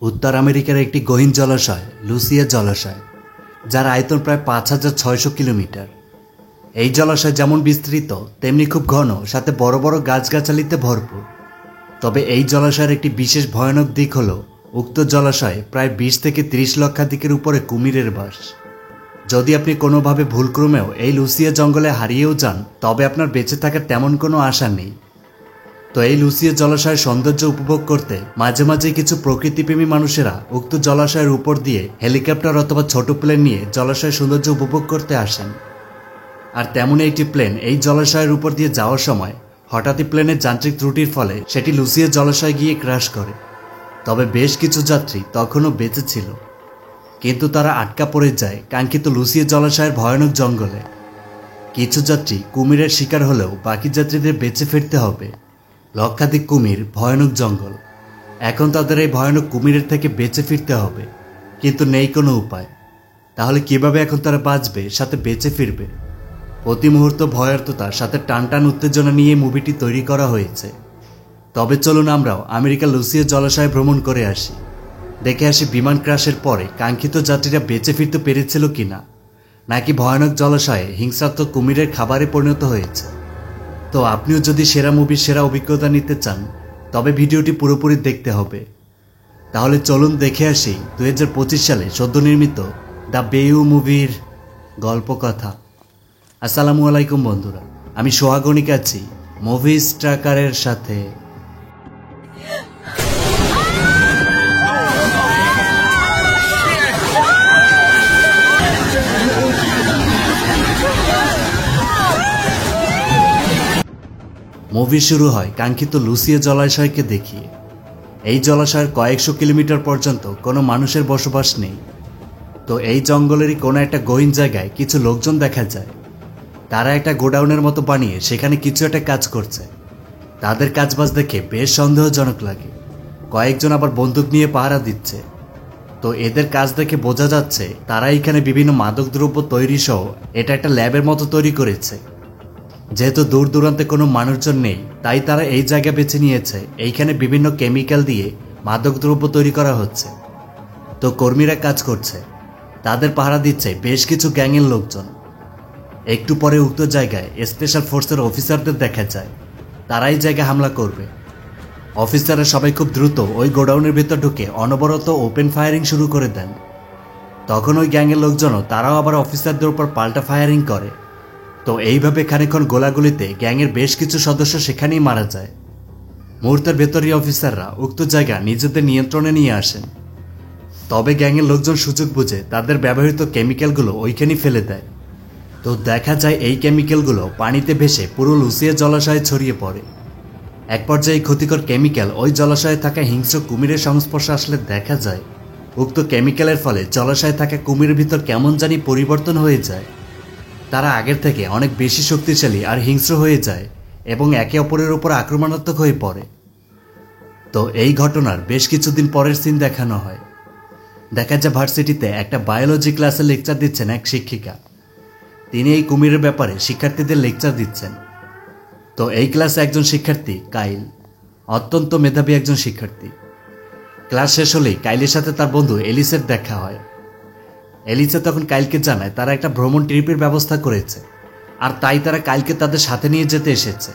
उत्तर आमेरिकार एक गहीन जलाशय लुसिया जलाशय जार आयतन प्राय 5600 किलोमीटर। এই জলাশয় যেমন বিস্তৃত তেমনি খুব ঘন, সাথে বড় বড় গাছগাছালিতে ভরপুর। তবে এই জলাশয়ের একটি বিশেষ ভয়ানক দিক হলো উক্ত জলাশয়ে প্রায় 20 থেকে 30 লক্ষাধিকের উপরে কুমিরের বাস। যদি আপনি কোনোভাবে ভুলক্রমেও এই লুসিয়া জঙ্গলে হারিয়েও যান তবে আপনার বেঁচে থাকার তেমন কোনো আশা নেই। তো এই লুসিয়া জলাশয়ের সৌন্দর্য উপভোগ করতে মাঝে মাঝে কিছু প্রকৃতিপ্রেমী মানুষেরা উক্ত জলাশয়ের উপর দিয়ে হেলিকপ্টার অথবা ছোট প্লেন নিয়ে জলাশয়ের সৌন্দর্য উপভোগ করতে আসেন। আর তেমনই একটি প্লেন এই জলাশয়ের উপর দিয়ে যাওয়ার সময় হঠাৎই প্লেনের যান্ত্রিক ত্রুটির ফলে সেটি লুসিয়া জলাশয়ে গিয়ে ক্র্যাশ করে। তবে বেশ কিছু যাত্রী তখনও বেঁচে ছিল, কিন্তু তারা আটকা পড়ে যায় কাঙ্ক্ষিত লুসিয়া জলাশয়ের ভয়ানক জঙ্গলে। কিছু যাত্রী কুমিরের শিকার হলেও বাকি যাত্রীদের বেঁচে ফিরতে হবে। লক্ষাধিক কুমির, ভয়ানক জঙ্গল। এখন তাদের এই ভয়ানক কুমিরের থেকে বেঁচে ফিরতে হবে, কিন্তু নেই কোনো উপায়। তাহলে কিভাবে এখন তারা বাঁচবে, সাথে বেঁচে ফিরবে? প্রতি মুহূর্ত ভয়ার্ততার সাথে টানটান উত্তেজনা নিয়ে মুভিটি তৈরি করা হয়েছে। তবে চলুন আমরাও আমেরিকার লুসিয়া জলাশয়ে ভ্রমণ করে আসি, দেখে আসি বিমান ক্র্যাশের পরে কাঙ্ক্ষিত যাত্রীরা বেঁচে ফিরতে পেরেছিল কিনা, নাকি ভয়ানক জলাশয়ে হিংসাত্মক কুমিরের খাবারে পরিণত হয়েছে। তো আপনিও যদি সেরা মুভির সেরা অভিজ্ঞতা নিতে চান তবে ভিডিওটি পুরোপুরি দেখতে হবে। তাহলে চলুন দেখে আসি 2025 সালে সদ্য নির্মিত দ্য বেইউ মুভির গল্প কথা। আসসালামু আলাইকুম বন্ধুরা, আমি সোহাগনিক আছি মুভিজ ট্র্যাকারের সাথে। মুভি শুরু হয় কাঙ্ক্ষিত লুসিয়া জলাশয়কে দেখিয়ে। এই জলাশয়ের কয়েকশো কিলোমিটার পর্যন্ত কোনো মানুষের বসবাস নেই। তো এই জঙ্গলেরই কোনো একটা গহীন জায়গায় কিছু লোকজন দেখা যায়। তারা একটা গোডাউনের মতো বানিয়ে সেখানে কিছু একটা কাজ করছে। তাদের কাজবাজ দেখে বেশ সন্দেহজনক লাগে। কয়েকজন আবার বন্দুক নিয়ে পাহারা দিচ্ছে। তো এদের কাজ দেখে বোঝা যাচ্ছে তারা এখানে বিভিন্ন মাদকদ্রব্য তৈরি সহ এটা একটা ল্যাবের মতো তৈরি করেছে। যেহেতু দূর দূরান্তে কোনো মানুষজন নেই তাই তারা এই জায়গা বেছে নিয়েছে। এইখানে বিভিন্ন কেমিক্যাল দিয়ে মাদকদ্রব্য তৈরি করা হচ্ছে। তো কর্মীরা কাজ করছে, তাদের পাহারা দিচ্ছে বেশ কিছু গ্যাংয়ের লোকজন। একটু পরে উক্ত জায়গায় স্পেশাল ফোর্সের অফিসারদের দেখা যায়। তারাই জায়গায় হামলা করবে। অফিসাররা সবাই খুব দ্রুত ওই গোডাউনের ভেতর ঢুকে অনবরত ওপেন ফায়ারিং শুরু করে দেন। তখন ওই গ্যাংয়ের লোকজনও তারাও আবার অফিসারদের উপর পাল্টা ফায়ারিং করে। তো এইভাবে খানিকক্ষণ গোলাগুলিতে গ্যাংয়ের বেশ কিছু সদস্য সেখানেই মারা যায়। মুহূর্তের ভেতরই অফিসাররা উক্ত জায়গা নিজেদের নিয়ন্ত্রণে নিয়ে আসেন। তবে গ্যাংয়ের লোকজন সুযোগ বুঝে তাদের ব্যবহৃত কেমিক্যালগুলো ওইখানেই ফেলে দেয়। তো দেখা যায় এই কেমিক্যালগুলো পানিতে ভেসে পুরো লুসিয়া জলাশয়ে ছড়িয়ে পড়ে। এক পর্যায়ে ক্ষতিকর কেমিক্যাল ওই জলাশয়ে থাকা হিংস্র কুমিরের সংস্পর্শে আসলে দেখা যায় উক্ত কেমিক্যালের ফলে জলাশয়ে থাকা কুমিরের ভিতর কেমন জানি পরিবর্তন হয়ে যায়। তারা আগের থেকে অনেক বেশি শক্তিশালী আর হিংস্র হয়ে যায় এবং একে অপরের উপর আক্রমণাত্মক হয়ে পড়ে। তো এই ঘটনার বেশ কিছুদিন পরের সিন দেখানো হয়। দেখা যায় ভার্সিটিতে একটা বায়োলজি ক্লাসে লেকচার দিচ্ছেন এক শিক্ষিকা। তিনি এই কুমিরের ব্যাপারে শিক্ষার্থীদের লেকচার দিচ্ছেন। তো এই ক্লাসে একজন শিক্ষার্থী কাইল, অত্যন্ত মেধাবী একজন শিক্ষার্থী। ক্লাস শেষ হলেই কাইলের সাথে তার বন্ধু এলিসের দেখা হয়। এলিসা তখন কাইলকে জানায় তারা একটা ভ্রমণ ট্রিপের ব্যবস্থা করেছে, আর তাই তারা কাইলকে তাদের সাথে নিয়ে যেতে এসেছে।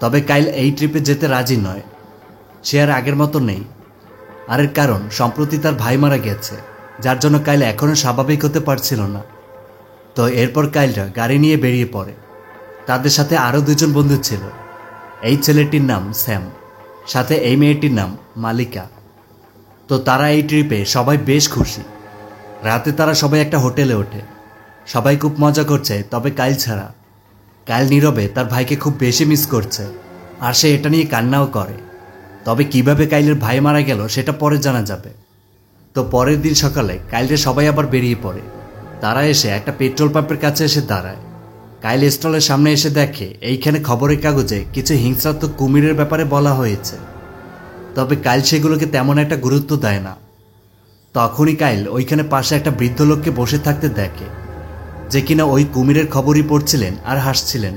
তবে কাইল এই ট্রিপে যেতে রাজি নয়। সে আর আগের মতো নেই। আর এর কারণ সম্প্রতি তার ভাই মারা গেছে, যার জন্য কাইল এখনও স্বাভাবিক হতে পারছিল না। তো এরপর কাইলরা গাড়ি নিয়ে বেরিয়ে পড়ে। তাদের সাথে আরও দুজন বন্ধু ছিল। এই ছেলেটির নাম স্যাম, সাথে এই মেয়েটির নাম মালিকা। তো তারা এই ট্রিপে সবাই বেশ খুশি। রাতে তারা সবাই একটা হোটেলে ওঠে। সবাই খুব মজা করছে, তবে কাইল ছাড়া। কাইল নীরবে তার ভাইকে খুব বেশি মিস করছে, আর সে এটা নিয়ে কান্নাও করে। তবে কিভাবে কাইলের ভাই মারা গেল সেটা পরে জানা যাবে। তো পরের দিন সকালে কাইলরে সবাই আবার বেরিয়ে পড়ে। তারা এসে একটা পেট্রোল পাম্পের কাছে এসে দাঁড়ায়। কাইল স্টলের সামনে এসে দেখে এইখানে খবরের কাগজে কিছু হিংসাত্মক কুমিরের ব্যাপারে বলা হয়েছে। তবে কাইল সেগুলোকে তেমন একটা গুরুত্ব দেয় না। তখনই কাইল ওইখানে পাশে একটা বৃদ্ধ লোককে বসে থাকতে দেখে, যে কিনা ওই কুমিরের খবরই পড়ছিলেন আর হাসছিলেন।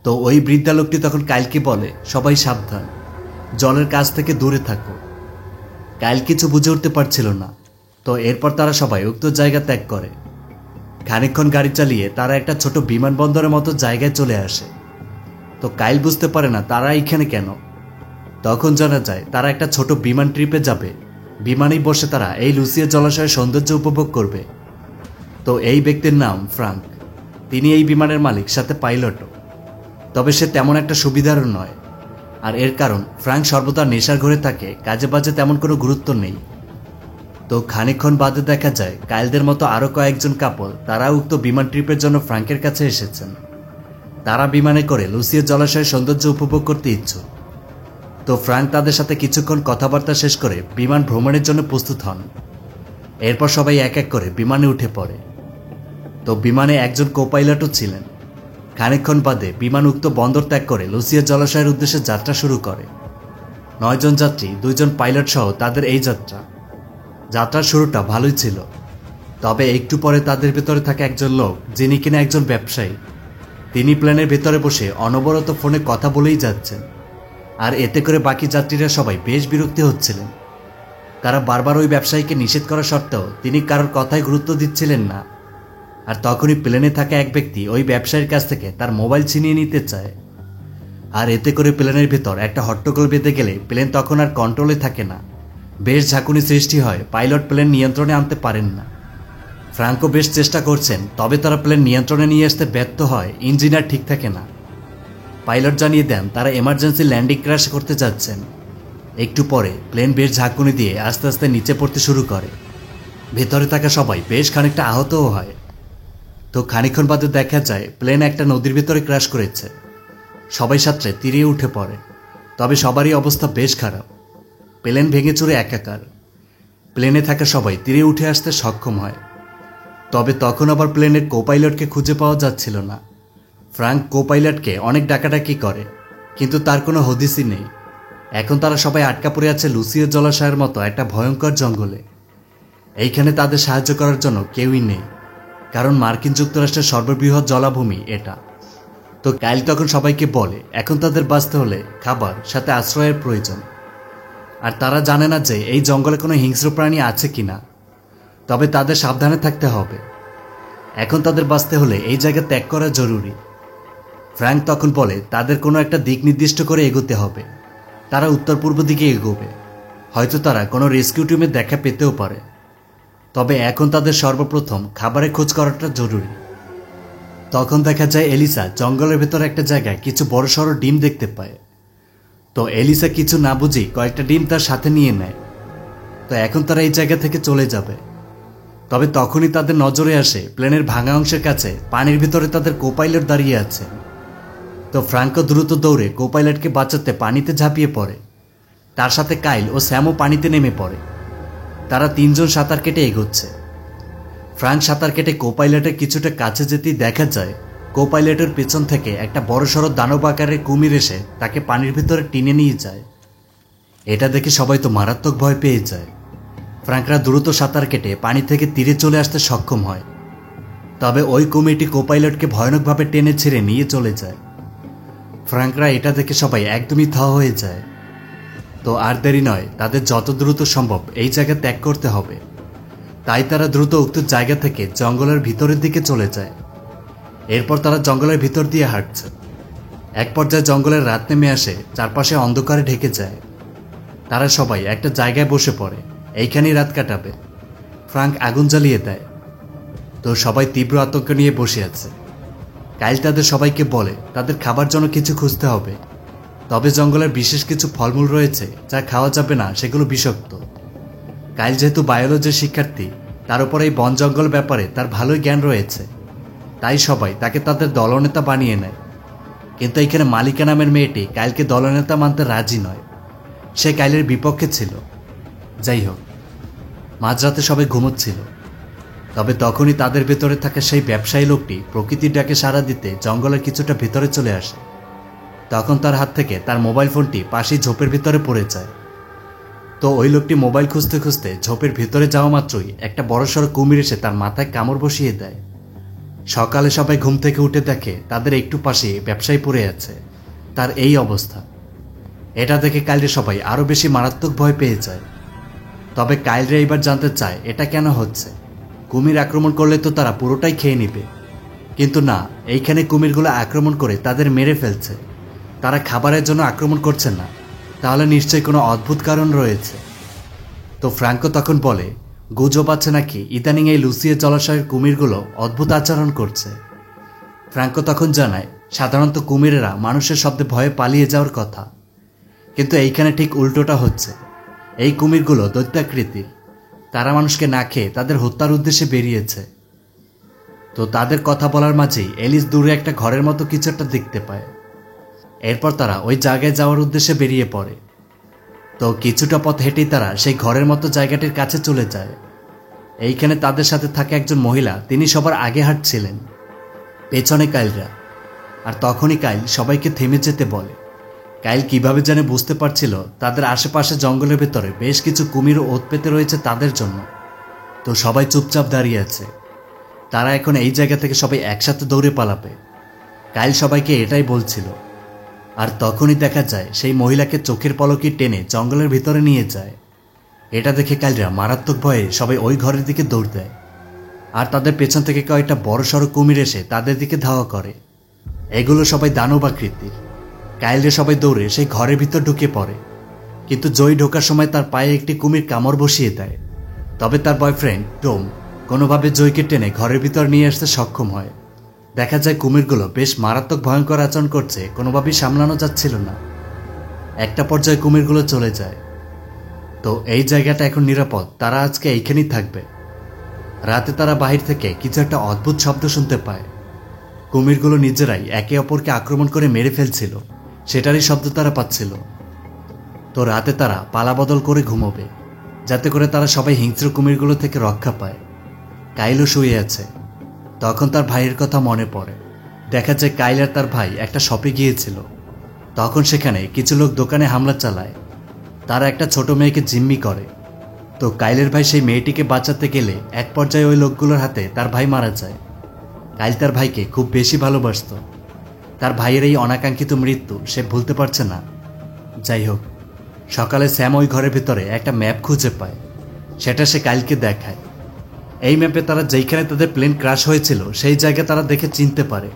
তো ওই বৃদ্ধা লোকটি তখন কাইলকে বলে, সবাই সাবধান, জলের কাছ থেকে দূরে থাকো। কাইল কিছু বুঝে উঠতে পারছিল না। তো এরপর তারা সবাই উক্ত জায়গা ত্যাগ করে। খানিকক্ষণ গাড়ি চালিয়ে তারা একটা ছোট বিমানবন্দরের মতো জায়গায় চলে আসে। তো কাইল বুঝতে পারে না তারা এইখানে কেন। তখন জানা যায় তারা একটা ছোট বিমান ট্রিপে যাবে। বিমানেই বসে তারা এই লুসিয়া জলাশয়ের সৌন্দর্য উপভোগ করবে। তো এই ব্যক্তির নাম ফ্রাঙ্ক। তিনি এই বিমানের মালিক, সাথে পাইলটও। তবে সে তেমন একটা সুবিধারও নয়। আর এর কারণ ফ্রাঙ্ক সর্বদা নেশার ঘরে থাকে, কাজে বাজে তেমন কোনো গুরুত্ব নেই। তো খানিকক্ষণ বাদে দেখা যায় কাইলদের মতো আরও কয়েকজন কাপল তারা উক্ত বিমান ট্রিপের জন্য ফ্রাঙ্কের কাছে এসেছেন। তারা বিমানে করে লুসিয়া জলাশয়ের সৌন্দর্য উপভোগ করতে ইচ্ছুক। তো ফ্রাঙ্ক তাদের সাথে কিছুক্ষণ কথাবার্তা শেষ করে বিমান ভ্রমণের জন্য প্রস্তুত হন। এরপর সবাই এক এক করে বিমানে উঠে পড়ে। তো বিমানে একজন কোপাইলটও ছিলেন। খানিকক্ষণ বাদে বিমান উক্ত বন্দর ত্যাগ করে লুসিয়া জলাশয়ের উদ্দেশ্যে যাত্রা শুরু করে। 9 জন যাত্রী, 2 জন পাইলট সহ তাদের এই যাত্রার শুরুটা ভালোই ছিল। তবে একটু পরে তাদের ভেতরে থাকে একজন লোক, যিনি কিনা একজন ব্যবসায়ী। তিনি প্লেনের ভেতরে বসে অনবরত ফোনে কথা বলেই যাচ্ছেন। আর এতে করে বাকি যাত্রীরা সবাই বেশ বিরক্তি হচ্ছিলেন। তারা বারবার ওই ব্যবসায়ীকে নিষেধ করা সত্ত্বেও তিনি কারোর কথায় গুরুত্ব দিচ্ছিলেন না। আর তখনই প্লেনে থাকা এক ব্যক্তি ওই ব্যবসায়ীর কাছ থেকে তার মোবাইল ছিনিয়ে নিতে চায়। আর এতে করে প্লেনের ভেতর একটা হট্টগোল বেঁধে গেলে প্লেন তখন আর কন্ট্রোলে থাকে না। বেশ ঝাঁকুনি সৃষ্টি হয়, পাইলট প্লেন নিয়ন্ত্রণে আনতে পারেন না। ফ্রাঙ্কও বেশ চেষ্টা করছেন, তবে তারা প্লেন নিয়ন্ত্রণে নিয়ে আসতে ব্যর্থ হয়। ইঞ্জিন আর ঠিক থাকে না। পাইলট জানিয়ে দেন তারা এমার্জেন্সি ল্যান্ডিং ক্র্যাশ করতে যাচ্ছেন। একটু পরে প্লেন বেশ ঝাঁকুনি দিয়ে আস্তে আস্তে নিচে পড়তে শুরু করে। ভেতরে থাকা সবাই বেশ খানিকটা আহতও হয়। তো খানিকক্ষণ বাদে দেখা যায় প্লেন একটা নদীর ভেতরে ক্র্যাশ করেছে। সবাই সাঁতরে তীরে উঠে পড়ে। তবে সবারই অবস্থা বেশ খারাপ। প্লেন ভেঙে চুরে একাকার। প্লেনে থাকা সবাই তীরে উঠে আসতে সক্ষম হয়। তবে তখন আবার প্লেনের কোপাইলটকে খুঁজে পাওয়া যাচ্ছিল না। ফ্রাঙ্ক কোপাইলটকে অনেক ডাকাডাকি করে, কিন্তু তার কোনো হদিসই নেই। এখন তারা সবাই আটকা পড়ে আছে লুসিয়া জলাশয়ের মতো একটা ভয়ঙ্কর জঙ্গলে। এইখানে তাদের সাহায্য করার জন্য কেউই নেই, কারণ মার্কিন যুক্তরাষ্ট্রের সর্ববৃহৎ জলাভূমি এটা। তো কাইল তখন সবাইকে বলে এখন তাদের বাঁচতে হলে খাবার সাথে আশ্রয়ের প্রয়োজন। আর তারা জানে না যে এই জঙ্গলে কোনো হিংস্র প্রাণী আছে কিনা। তবে তাদের সাবধানে থাকতে হবে। এখন তাদের বাঁচতে হলে এই জায়গা ত্যাগ করা জরুরি। ফ্র্যাঙ্ক তখন বলে তাদের কোনো একটা দিক নির্দিষ্ট করে এগোতে হবে। তারা উত্তর পূর্ব দিকে এগোবে। হয়তো তারা কোনো রেস্কিউ টিমের দেখা পেতেও পারে। তবে এখন তাদের সর্বপ্রথম খাবারের খোঁজ করাটা জরুরি। তখন দেখা যায় এলিসা জঙ্গলের ভেতরে একটা জায়গায় কিছু বড়সড় ডিম দেখতে পায়। তো এলিসা কিছু না বুঝেই কয়েকটা ডিম তার সাথে নিয়ে নেয়। তো এখন তারা এই জায়গা থেকে চলে যাবে। তবে তখনই তাদের নজরে আসে প্লেনের ভাঙা অংশের কাছে পানির ভিতরে তাদের কোপাইলট দাঁড়িয়ে আছে। তো ফ্রাঙ্কো দ্রুত দৌড়ে কোপাইলটকে বাঁচাতে পানিতে ঝাঁপিয়ে পড়ে। তার সাথে কাইল ও স্যামও পানিতে নেমে পড়ে। তারা 3 জন সাঁতার কেটে এগোচ্ছে। ফ্রাঙ্ক সাঁতার কেটে কোপাইলটের কিছুটা কাছে যেতেই দেখা যায় কোপাইলটের পেছন থেকে একটা বড়সড় দানব আকারের কুমির এসে তাকে পানির ভিতরে টেনে নিয়ে যায়। এটা দেখে সবাই তো মারাত্মক ভয় পেয়ে যায়। ফ্রাঙ্করা দ্রুত সাঁতার কেটে পানি থেকে তীরে চলে আসতে সক্ষম হয়। তবে ওই কুমিরটি কোপাইলটকে ভয়ানকভাবে টেনে ছেড়ে নিয়ে চলে যায়। ফ্রাঙ্করা এটা দেখে সবাই একদমই থ হয়ে যায়। তো আর দেরি নয়, তাদের যত দ্রুত সম্ভব এই জায়গা ত্যাগ করতে হবে। তাই তারা দ্রুত উক্ত জায়গা থেকে জঙ্গলের ভিতরের দিকে চলে যায়। এরপর তারা জঙ্গলের ভিতর দিয়ে হাঁটছে। এক পর্যায়ে জঙ্গলের রাত নেমে আসে, চারপাশে অন্ধকারে ঢেকে যায়। তারা সবাই একটা জায়গায় বসে পড়ে, এইখানেই রাত কাটাবে। ফ্রাঙ্ক আগুন জ্বালিয়ে দেয়। তো সবাই তীব্র আতঙ্ক নিয়ে বসে আছে। কাইল তাদের সবাইকে বলে তাদের খাবার জন্য কিছু খুঁজতে হবে। তবে জঙ্গলের বিশেষ কিছু ফলমূল রয়েছে যা খাওয়া যাবে না, সেগুলো বিষাক্ত। কাইল যেহেতু বায়োলজির শিক্ষার্থী, তার উপর এই বন জঙ্গল ব্যাপারে তার ভালোই জ্ঞান রয়েছে। তাই সবাই তাকে তাদের দলনেতা বানিয়ে নেয়। কিন্তু এখানে মালিকা নামের মেয়েটি কাইলকে দলনেতা মানতে রাজি নয়। সে কাইলের বিপক্ষে ছিল। যাই হোক, মাঝরাতে সবাই ঘুমোচ্ছিল। তবে তখনই তাদের ভেতরে থাকা সেই ব্যবসায়ী লোকটি প্রকৃতির ডাকে সাড়া দিতে জঙ্গলের কিছুটা ভেতরে চলে আসে। তখন তার হাত থেকে তার মোবাইল ফোনটি পাশেই ঝোপের ভিতরে পড়ে যায়। তো ওই লোকটি মোবাইল খুঁজতে খুঁজতে ঝোপের ভেতরে যাওয়া মাত্রই একটা বড়সড় কুমির এসে তার মাথায় কামড় বসিয়ে দেয়। সকালে সবাই ঘুম থেকে উঠে দেখে তাদের একটু পাশে ব্যবসায়ী পড়ে আছে, তার এই অবস্থা। এটা দেখে কাইলে সবাই আরও বেশি মারাত্মক ভয় পেয়ে যায়। তবে কাইলরা এবার জানতে চায় এটা কেন হচ্ছে। কুমির আক্রমণ করলে তো তারা পুরোটাই খেয়ে নিবে, কিন্তু না, এইখানে কুমিরগুলো আক্রমণ করে তাদের মেরে ফেলছে। তারা খাবারের জন্য আক্রমণ করছে না, তাহলে নিশ্চয়ই কোনো অদ্ভুত কারণ রয়েছে। তো ফ্রাঙ্কো তখন বলে, গুজব আছে নাকি ইদানিং এই লুসিয়া জলাশয়ের কুমিরগুলো অদ্ভুত আচরণ করছে। ফ্রাঙ্কো তখন জানায় সাধারণত কুমিরেরা মানুষের শব্দে ভয়ে পালিয়ে যাওয়ার কথা, কিন্তু এইখানে ঠিক উল্টোটা হচ্ছে। এই কুমিরগুলো দৈত্যাকৃতির, তারা মানুষকে না খেয়ে তাদের হত্যার উদ্দেশ্যে বেরিয়েছে। তো তাদের কথা বলার মাঝেই এলিস দূরে একটা ঘরের মতো কিছু একটা দেখতে পায়। এরপর তারা ওই জায়গায় যাওয়ার উদ্দেশ্যে বেরিয়ে পড়ে। তো কিছুটা পথ হেঁটেই তারা সেই ঘরের মতো জায়গাটির কাছে চলে যায়। এইখানে তাদের সাথে থাকে একজন মহিলা, তিনি সবার আগে হাঁটছিলেন, পেছনে কাইলরা। আর তখনই কাইল সবাইকে থেমে যেতে বলে। কাইল কিভাবে জানে বুঝতে পারছিল তাদের আশেপাশে জঙ্গলের ভেতরে বেশ কিছু কুমির ওত পেতে রয়েছে তাদের জন্য। তো সবাই চুপচাপ দাঁড়িয়ে আছে, তারা এখন এই জায়গা থেকে সবাই একসাথে দৌড়ে পালাবে। কাইল সবাইকে এটাই বলছিল। আর তখনই দেখা যায় সেই মহিলাকে চোখের পলকে টেনে জঙ্গলের ভিতরে নিয়ে যায়। এটা দেখে কাইলরা মারাত্মক ভয়ে সবাই ওই ঘরের দিকে দৌড় দেয়। আর তাদের পেছন থেকে কয়েকটা বড় সড়ো কুমির এসে তাদের দিকে ধাওয়া করে। এগুলো সবাই দানব আকৃতির। কাইলরা সবাই দৌড়ে সেই ঘরের ভিতর ঢুকে পড়ে, কিন্তু জয়ী ঢোকার সময় তার পায়ে একটি কুমির কামড় বসিয়ে দেয়। তবে তার বয়ফ্রেন্ড টম কোনোভাবে জয়কে টেনে ঘরের ভিতর নিয়ে আসতে সক্ষম হয়। দেখা যায় কুমিরগুলো বেশ মারাত্মক ভয়ঙ্কর আচরণ করছে, কোনোভাবেই সামলানো যাচ্ছিল না। একটা পর্যায়ে কুমিরগুলো চলে যায়। তো এই জায়গাটা এখন নিরাপদ, তারা আজকে এইখানেই থাকবে। রাতে তারা বাহির থেকে কিছু একটা অদ্ভুত শব্দ শুনতে পায়। কুমিরগুলো নিজেরাই একে অপরকে আক্রমণ করে মেরে ফেলছিল, সেটারই শব্দ তারা পাচ্ছিল। তো রাতে তারা পালাবদল করে ঘুমোবে, যাতে করে তারা সবাই হিংস্র কুমিরগুলো থেকে রক্ষা পায়। কাইলও শুয়ে আছে। তখন তার ভাইয়ের কথা মনে পড়ে। দেখা যায় কাইল আর তার ভাই একটা শপে গিয়েছিল। তখন সেখানে কিছু লোক দোকানে হামলা চালায়। তারা একটা ছোট মেয়েকে জিম্মি করে। তো কাইলের ভাই সেই মেয়েটিকে বাঁচাতে গেলে এক পর্যায়ে ওই লোকগুলোর হাতে তার ভাই মারা যায়। কাইল তার ভাইকে খুব বেশি ভালোবাসত। তার ভাইয়ের এই অনাকাঙ্ক্ষিত মৃত্যু সে ভুলতে পারছে না। যাই হোক, সকালে স্যাম ওই ঘরের ভিতরে একটা ম্যাপ খুঁজে পায়। সেটা সে কাইলকে দেখায়। এই ম্যাপে তারা যেইখানে তাদের প্লেন ক্র্যাশ হয়েছিল সেই জায়গা তারা দেখে চিনতে পারে,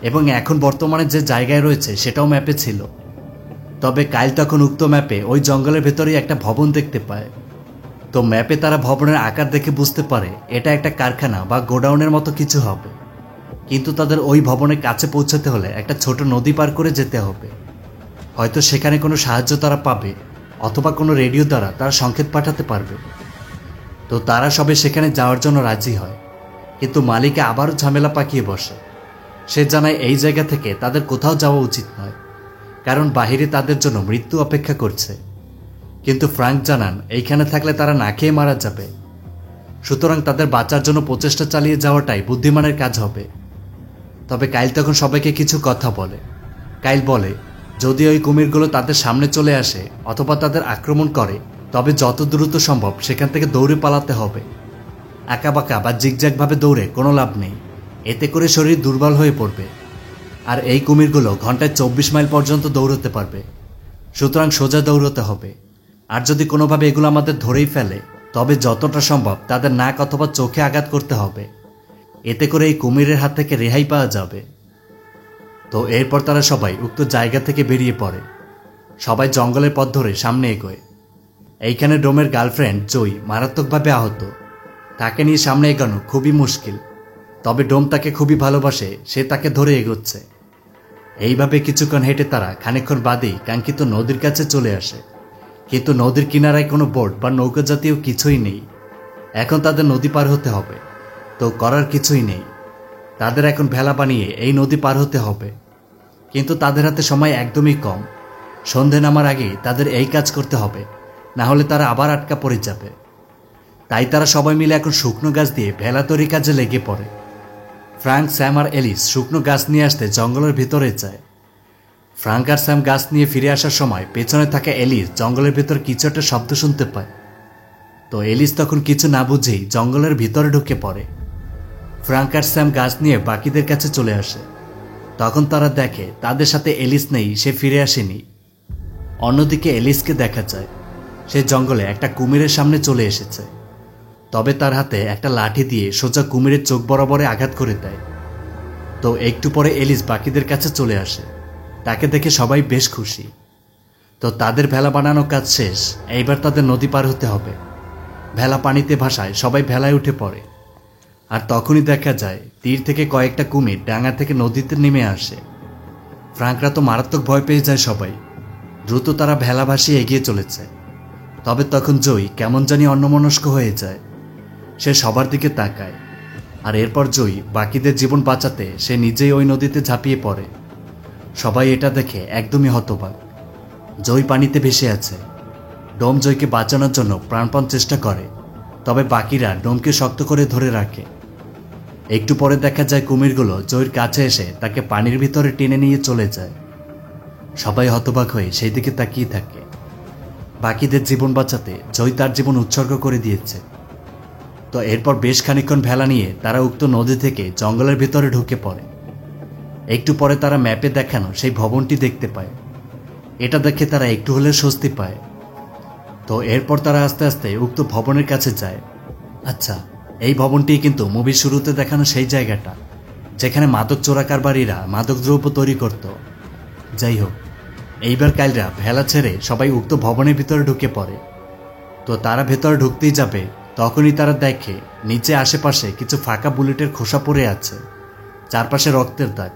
এবং এখন বর্তমানে যে জায়গায় রয়েছে সেটাও ম্যাপে ছিল। তবে কাইল তখন উক্ত ম্যাপে ওই জঙ্গলের ভেতরেই একটা ভবন দেখতে পায়। তো ম্যাপে তারা ভবনের আকার দেখে বুঝতে পারে এটা একটা কারখানা বা গোডাউনের মতো কিছু হবে। কিন্তু তাদের ওই ভবনের কাছে পৌঁছাতে হলে একটা ছোট নদী পার করে যেতে হবে। হয়তো সেখানে কোনো সাহায্য তারা পাবে, অথবা কোনো রেডিও দ্বারা তারা সংকেত পাঠাতে পারবে। তো তারা সবে সেখানে যাওয়ার জন্য রাজি হয়, কিন্তু মালিকে আবারও ঝামেলা পাকিয়ে বসে। সে জানায় এই জায়গা থেকে তাদের কোথাও যাওয়া উচিত নয়, কারণ বাহিরে তাদের জন্য মৃত্যু অপেক্ষা করছে। কিন্তু ফ্রাঙ্ক জানান এইখানে থাকলে তারা না খেয়ে মারা যাবে, সুতরাং তাদের বাঁচার জন্য প্রচেষ্টা চালিয়ে যাওয়াটাই বুদ্ধিমানের কাজ হবে। তবে কাইল তখন সবাইকে কিছু কথা বলে। কাইল বলে, যদি ওই কুমিরগুলো তাদের সামনে চলে আসে অথবা তাদের আক্রমণ করে, তবে যত দ্রুত সম্ভব সেখান থেকে দৌড়ে পালাতে হবে। আঁকাবাঁকা বা জিগজ্যাগভাবে দৌড়ে কোনো লাভ নেই, এতে করে শরীর দুর্বল হয়ে পড়বে। আর এই কুমিরগুলো ঘন্টায় 24 মাইল পর্যন্ত দৌড়তে পারবে, সুতরাং সোজা দৌড়তে হবে। আর যদি কোনোভাবে এগুলো আমাদের ধরেই ফেলে, তবে যতটা সম্ভব তাদের নাক অথবা চোখে আঘাত করতে হবে, এতে করে এই কুমিরের হাত থেকে রেহাই পাওয়া যাবে। তো এরপর তারা সবাই উক্ত জায়গা থেকে বেরিয়ে পড়ে। সবাই জঙ্গলের পথ ধরে সামনে এগোয়। এইখানে ডোমের গার্লফ্রেন্ড জয়ী মারাত্মকভাবে আহত। তাকে নিয়ে সামনে এগোনো খুবই মুশকিল, তবে ডোম তাকে খুবই ভালোবাসে, সে তাকে ধরে এগোচ্ছে। এইভাবে কিছুক্ষণ হেঁটে তারা খানিকক্ষণ বাদেই কাঙ্ক্ষিত নদীর কাছে চলে আসে। কিন্তু নদীর কিনারায় কোনো বোট বা নৌকা জাতীয় কিছুই নেই। এখন তাদের নদী পার হতে হবে। তো করার কিছুই নেই, তাদের এখন ভেলা বানিয়ে এই নদী পার হতে হবে। কিন্তু তাদের হাতে সময় একদমই কম। সন্ধে নামার আগেই তাদের এই কাজ করতে হবে, না হলে তারা আবার আটকা পড়ে যাবে। তাই তারা সবাই মিলে এখন শুকনো গাছ দিয়ে ভেলা তৈরি কাজে লেগে পড়ে। ফ্রাঙ্ক, স্যাম আর এলিস শুকনো গাছ নিয়ে আসতে জঙ্গলের ভিতরে যায়। ফ্রাঙ্ক আর স্যাম গাছ নিয়ে ফিরে আসার সময় পেছনে থাকা এলিস জঙ্গলের ভিতর কিছু একটা শব্দ শুনতে পায়। তো এলিস তখন কিছু না বুঝেই জঙ্গলের ভিতরে ঢুকে পড়ে। ফ্রাঙ্ক আর স্যাম গাছ নিয়ে বাকিদের কাছে চলে আসে। তখন তারা দেখে তাদের সাথে এলিস নেই, সে ফিরে আসেনি। অন্যদিকে এলিসকে দেখা যায়। সে জঙ্গলে একটা কুমিরের সামনে চলে এসেছে। তবে তার হাতে একটা লাঠি দিয়ে সোজা কুমিরের চোখ বরাবরে আঘাত করে দেয়। তো একটু পরে এলিস বাকিদের কাছে চলে আসে। তাকে দেখে সবাই বেশ খুশি। তো তাদের ভেলা বানানো কাজ শেষ, এইবার তাদের নদী পার হতে হবে। ভেলা পানিতে ভাসায়, সবাই ভেলায় উঠে পড়ে। আর তখনই দেখা যায় তীর থেকে কয়েকটা কুমির ডাঙা থেকে নদীতে নেমে আসে। ফ্রাঙ্করা তো মারাত্মক ভয় পেয়ে যায় সবাই। দ্রুত তারা ভেলা ভাসিয়ে এগিয়ে চলেছে। তবে তখন জয়ী কেমন জানি অন্যমনস্ক হয়ে যায়। সে সবার দিকে তাকায়, আর এরপর জয়ী বাকিদের জীবন বাঁচাতে সে নিজেই ওই নদীতে ঝাঁপিয়ে পড়ে। সবাই এটা দেখে একদমই হতবাক। জয়ী পানিতে ভেসে আছে। ডোম জয়কে বাঁচানোর জন্য প্রাণপণ চেষ্টা করে, তবে বাকিরা ডোমকে শক্ত করে ধরে রাখে। একটু পরে দেখা যায় কুমিরগুলো জয়ীর কাছে এসে তাকে পানির ভিতরে টেনে নিয়ে চলে যায়। সবাই হতবাক হয়ে সেই দিকে তাকিয়ে থাকে। বাকিদের জীবন বাঁচাতে জয়ী তার জীবন উৎসর্গ করে দিয়েছে। তো এরপর বেশ খানিকক্ষণ ভেলা নিয়ে তারা উক্ত নদী থেকে জঙ্গলের ভিতরে ঢুকে পড়ে। একটু পরে তারা ম্যাপে দেখানো সেই ভবনটি দেখতে পায়। এটা দেখে তারা একটু হলে স্বস্তি পায়। তো এরপর তারা আস্তে আস্তে উক্ত ভবনের কাছে যায়। আচ্ছা, এই ভবনটি কিন্তু মুভির শুরুতে দেখানো সেই জায়গাটা যেখানে মাদক চোরাকারবারীরা মাদকদ্রব্য তৈরি করত। যাই হোক, এইবার কাইলরা ভেলা ছেড়ে সবাই উক্ত ভবনের ভিতরে ঢুকে পড়ে। তো তারা ভেতরে ঢুকতেই যাবে, তখনই তারা দেখে নিচে আশেপাশে কিছু ফাঁকা বুলেটের খোসা পড়ে আছে, চারপাশে রক্তের দাগ।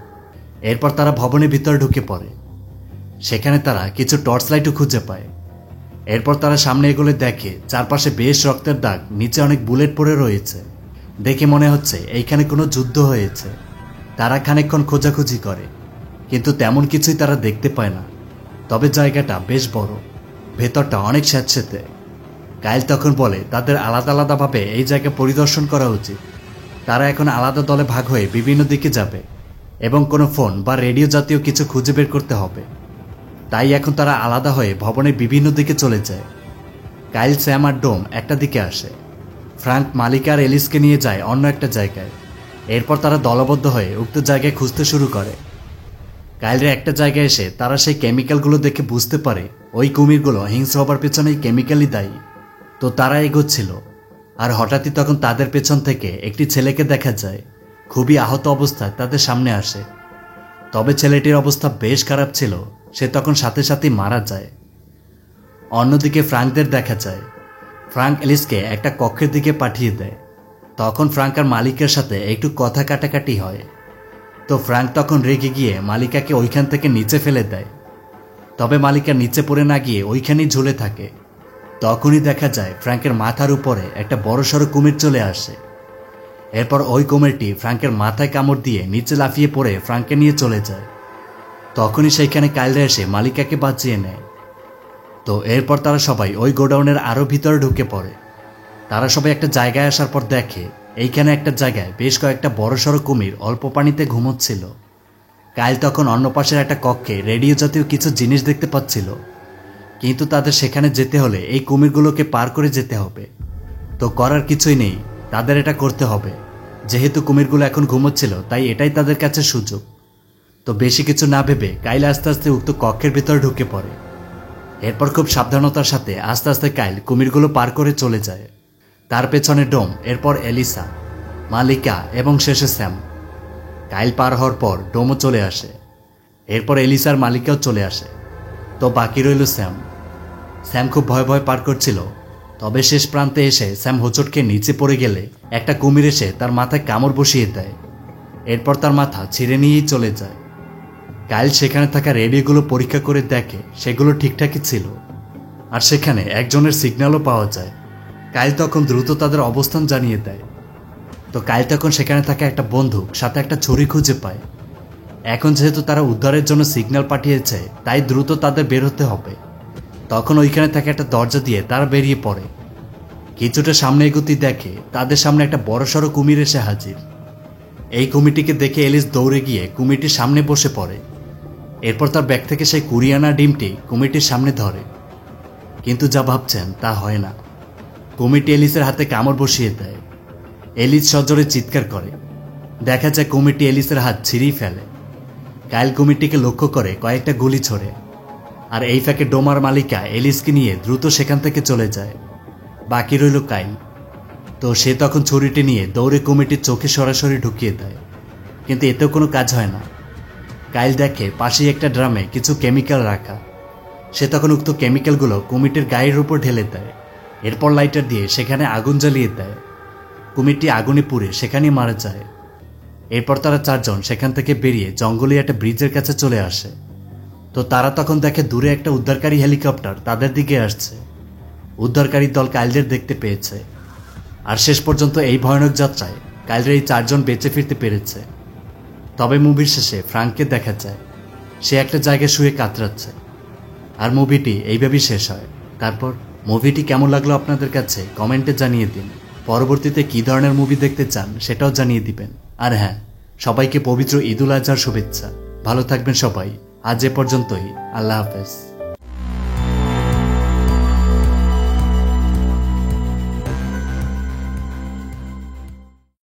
এরপর তারা ভবনের ভিতরে ঢুকে পড়ে। সেখানে তারা কিছু টর্চ লাইটও খুঁজে পায়। এরপর তারা সামনে এগোলে দেখে চারপাশে বেশ রক্তের দাগ, নিচে অনেক বুলেট পড়ে রয়েছে। দেখে মনে হচ্ছে এইখানে কোনো যুদ্ধ হয়েছে। তারা খানিকক্ষণ খোঁজাখুঁজি করে, কিন্তু তেমন কিছুই তারা দেখতে পায় না। তবে জায়গাটা বেশ বড়, ভেতরটা অনেক স্যাঁতসেঁতে। কাইল তখন বলে তাদের আলাদা আলাদাভাবে এই জায়গা পরিদর্শন করা উচিত। তারা এখন আলাদা দলে ভাগ হয়ে বিভিন্ন দিকে যাবে এবং কোনো ফোন বা রেডিও জাতীয় কিছু খুঁজে বের করতে হবে। তাই এখন তারা আলাদা হয়ে ভবনের বিভিন্ন দিকে চলে যায়। কাইল, স্যাম আর ডোম একটা দিকে আসে। ফ্রাঙ্ক মালিকা আর এলিসকে নিয়ে যায় অন্য একটা জায়গায়। এরপর তারা দলবদ্ধ হয়ে উক্ত জায়গায় খুঁজতে শুরু করে। কাইলরা একটা জায়গায় এসে তারা সেই কেমিক্যালগুলো দেখে বুঝতে পারে ওই কুমিরগুলো হিংস্র হবার পেছনে এই কেমিক্যালই দায়ী। তো তারা এগোচ্ছিল, আর হঠাৎই তখন তাদের পেছন থেকে একটি ছেলেকে দেখা যায়। খুবই আহত অবস্থায় তাদের সামনে আসে। তবে ছেলেটির অবস্থা বেশ খারাপ ছিল, সে তখন সাথে সাথেই মারা যায়। অন্যদিকে ফ্রাঙ্কদের দেখা যায়। ফ্রাঙ্ক এলিসকে একটা কক্ষের দিকে পাঠিয়ে দেয়। তখন ফ্রাঙ্ক আর মালিকের সাথে একটু কথা কাটাকাটি হয়। তো ফ্রাঙ্ক তখন রেগে গিয়ে মালিকাকে ওইখান থেকে নিচে ফেলে দেয়। তবে মালিকা নিচে পড়ে না গিয়ে ওইখানেই ঝুলে থাকে। তখনই দেখা যায় ফ্রাঙ্কের মাথার উপরে একটা বড়সড় কুমির চলে আসে। এরপর ওই কুমিরটি ফ্রাঙ্কের মাথায় কামড় দিয়ে নিচে লাফিয়ে পড়ে ফ্রাঙ্ককে নিয়ে চলে যায়। তখনই সেইখানে কাইলরা এসে মালিকাকে বাঁচিয়ে নেয়। তো এরপর তারা সবাই ওই গোডাউনের আরও ভিতরে ঢুকে পড়ে। তারা সবাই একটা জায়গায় আসার পর দেখে এইখানে একটা জায়গায় বেশ কয়েকটা বড়সড় কুমির অল্প পানিতে ঘুমোচ্ছিল। কাইল তখন অন্য পাশের একটা কক্ষে রেডিও জাতীয় কিছু জিনিস দেখতে পাচ্ছিল, কিন্তু তাদের সেখানে যেতে হলে এই কুমিরগুলোকে পার করে যেতে হবে। তো করার কিছুই নেই, তাদের এটা করতে হবে। যেহেতু কুমিরগুলো এখন ঘুমোচ্ছিল, তাই এটাই তাদের কাছে সুযোগ। তো বেশি কিছু না ভেবে কাইল আস্তে আস্তে উক্ত কক্ষের ভিতরে ঢুকে পড়ে। এরপর খুব সাবধানতার সাথে আস্তে আস্তে কাইল কুমিরগুলো পার করে চলে যায়। তার পেছনে ডোম, এরপর এলিসা, মালিকা এবং শেষে স্যাম। কাইল পার হওয়ার পর ডোমও চলে আসে। এরপর এলিসার মালিকাও চলে আসে। তো বাকি রইল স্যাম। স্যাম খুব ভয় ভয় পার করছিল। তবে শেষ প্রান্তে এসে স্যাম হোঁচট খেয়ে নিচে পড়ে গেলে একটা কুমির এসে তার মাথায় কামড় বসিয়ে দেয়। এরপর তার মাথা ছিঁড়ে নিয়েই চলে যায়। কাইল সেখানে থাকা রেডিওগুলো পরীক্ষা করে দেখে সেগুলো ঠিকঠাকই ছিল, আর সেখানে একজনের সিগন্যালও পাওয়া যায়। কাইল তখন দ্রুত তাদের অবস্থান জানিয়ে দেয়। তো কাইল তখন সেখানে থাকা একটা বন্দুক সাথে একটা ছুরি খুঁজে পায়। এখন যেহেতু তারা উদ্ধারের জন্য সিগন্যাল পাঠিয়েছে, তাই দ্রুত তাদের বের হতে হবে। তখন ওইখানে থাকা একটা দরজা দিয়ে তারা বেরিয়ে পড়ে। কিছুটা সামনে এগোতেই দেখে তাদের সামনে একটা বড়সড় কুমির এসে হাজির। এই কুমিরটিকে দেখে এলিস দৌড়ে গিয়ে কুমিরটির সামনে বসে পড়ে। এরপর তার ব্যাগ থেকে সেই কুরিয়ানা ডিমটি কুমিরটির সামনে ধরে, কিন্তু যা ভাবছেন তা হয় না। কুমিরটি এলিসের হাতে কামড় বসিয়ে দেয়। এলিস সজোরে চিৎকার করে। দেখা যায় কুমিরটি এলিসের হাত ছিঁড়েই ফেলে। কাইল কুমিরটিকে লক্ষ্য করে কয়েকটা গুলি ছোড়ে। আর এই ফাঁকে ডোমার মালিকা এলিসকে নিয়ে দ্রুত সেখান থেকে চলে যায়। বাকি রইল কাইল। তো সে তখন ছুরিটি নিয়ে দৌড়ে কুমিরটির চোখে সরাসরি ঢুকিয়ে দেয়, কিন্তু এতেও কোনো কাজ হয় না। কাইল দেখে পাশেই একটা ড্রামে কিছু কেমিক্যাল রাখা। সে তখন উক্ত কেমিক্যালগুলো কুমিরটির গায়ের উপর ঢেলে দেয়। এরপর লাইটার দিয়ে সেখানে আগুন জ্বালিয়ে দেয়। কুমিরটি আগুনে পুড়ে সেখানেই মারা যায়। এরপর তারা চারজন সেখান থেকে বেরিয়ে জঙ্গলে একটা ব্রিজের কাছে চলে আসে। তো তারা তখন দেখে দূরে একটা উদ্ধারকারী হেলিকপ্টার তাদের দিকে আসছে। উদ্ধারকারী দল কাইলদের দেখতে পেয়েছে। আর শেষ পর্যন্ত এই ভয়ানক যাত্রায় কাইলরা এই চারজন বেঁচে ফিরতে পেরেছে। তবে মুভির শেষে ফ্রাঙ্ককে দেখা যায় সে একটা জায়গায় শুয়ে কাতরাচ্ছে। আর মুভিটি এইভাবেই শেষ হয়। তারপর মুভিটি কেমন লাগলো আপনাদের কাছে কমেন্টে জানিয়ে দিন। পরবর্তীতে কী ধরনের মুভি দেখতে চান সেটাও জানিয়ে দিবেন। আর হ্যাঁ, সবাইকে পবিত্র ঈদুল আজহার শুভেচ্ছা। ভালো থাকবেন সবাই। আজ এ পর্যন্তই। আল্লাহ হাফেজ।